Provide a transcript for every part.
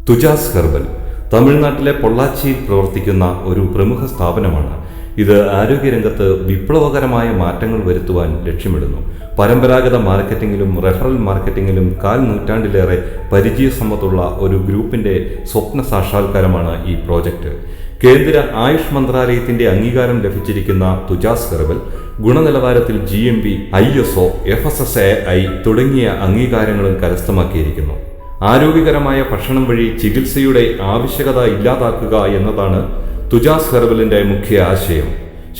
തുജാസ് herbal തമിഴ്നാട്ടിലെ പൊള്ളാച്ചിയിൽ പ്രവർത്തിക്കുന്ന ഒരു പ്രമുഖ സ്ഥാപനമാണ്. ഇത് ആരോഗ്യരംഗത്ത് വിപ്ലവകരമായ മാറ്റങ്ങൾ വരുത്തുവാൻ ലക്ഷ്യമിടുന്നു. പരമ്പരാഗത മാർക്കറ്റിംഗിലും റെഫറൽ മാർക്കറ്റിംഗിലും 1/4 നൂറ്റാണ്ടിലേറെ പരിചയസമ്പത്തുള്ള ഒരു ഗ്രൂപ്പിന്റെ സ്വപ്ന സാക്ഷാത്കാരമാണ് ഈ പ്രോജക്റ്റ്. കേന്ദ്ര ആയുഷ് മന്ത്രാലയത്തിന്റെ അംഗീകാരം ലഭിച്ചിരിക്കുന്ന തുജാസ് ഹെർബൽ ഗുണനിലവാരത്തിൽ GMP, ISO, FSSAI തുടങ്ങിയ അംഗീകാരങ്ങളും കരസ്ഥമാക്കിയിരിക്കുന്നു. ആരോഗ്യകരമായ ഭക്ഷണം വഴി ചികിത്സയുടെ ആവശ്യകത ഇല്ലാതാക്കുക എന്നതാണ് തുജാസ് ഹെർബലിന്റെ മുഖ്യ ആശയം.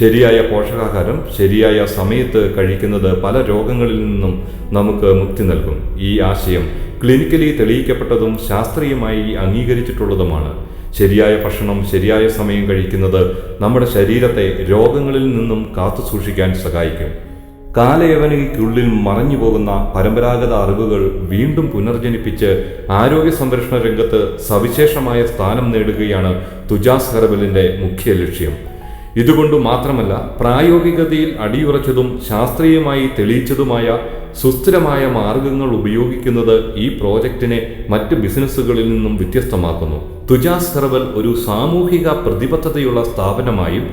ശരിയായ പോഷകാഹാരം ശരിയായ സമയത്ത് കഴിക്കുന്നത് പല രോഗങ്ങളിൽ നിന്നും നമുക്ക് മുക്തി നൽകും. ഈ ആശയം ക്ലിനിക്കലി തെളിയിക്കപ്പെട്ടതും ശാസ്ത്രീയമായി അംഗീകരിച്ചിട്ടുള്ളതുമാണ്. ശരിയായ ഭക്ഷണം ശരിയായ സമയം കഴിക്കുന്നത് നമ്മുടെ ശരീരത്തെ രോഗങ്ങളിൽ നിന്നും കാത്തുസൂക്ഷിക്കാൻ സഹായിക്കും. കാലയവനികയ്ക്കുള്ളിൽ മറഞ്ഞുപോകുന്ന പരമ്പരാഗത അറിവുകൾ വീണ്ടും പുനർജനിപ്പിച്ച് ആരോഗ്യ സംരക്ഷണ രംഗത്ത് സവിശേഷമായ സ്ഥാനം നേടുകയാണ് തുജാസ് ഹെർബലിന്റെ മുഖ്യ ലക്ഷ്യം. ഇതുകൊണ്ട് മാത്രമല്ല, പ്രായോഗികതയിൽ അടിയുറച്ചതും ശാസ്ത്രീയമായി തെളിയിച്ചതുമായ സുസ്ഥിരമായ മാർഗങ്ങൾ ഉപയോഗിക്കുന്നത് ഈ പ്രോജക്റ്റിനെ മറ്റ് ബിസിനസ്സുകളിൽ നിന്നും വ്യത്യസ്തമാക്കുന്നു. തുജാസ് ഹെർബൽ ഒരു സാമൂഹിക പ്രതിബദ്ധതയുള്ള സ്ഥാപനമായും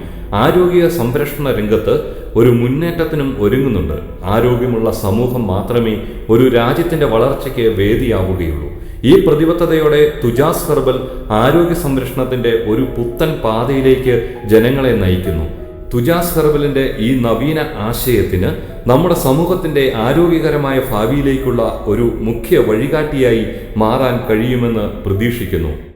ആരോഗ്യ സംരക്ഷണ രംഗത്ത് ഒരു മുന്നേറ്റത്തിനും ഒരുങ്ങുന്നുണ്ട്. ആരോഗ്യമുള്ള സമൂഹം മാത്രമേ ഒരു രാജ്യത്തിന്റെ വളർച്ചയ്ക്ക് വേദിയാവുകയുള്ളൂ. ഈ പ്രതിബദ്ധതയോടെ തുജാസ് ഹെർബൽ ആരോഗ്യ സംരക്ഷണത്തിന്റെ ഒരു പുത്തൻ പാതയിലേക്ക് ജനങ്ങളെ നയിക്കുന്നു. തുജാസ് ഹെർബലിന്റെ ഈ നവീന ആശയത്തിന് നമ്മുടെ സമൂഹത്തിന്റെ ആരോഗ്യകരമായ ഭാവിയിലേക്കുള്ള ഒരു മുഖ്യ വഴികാട്ടിയായി മാറാൻ കഴിയുമെന്ന് പ്രതീക്ഷിക്കുന്നു.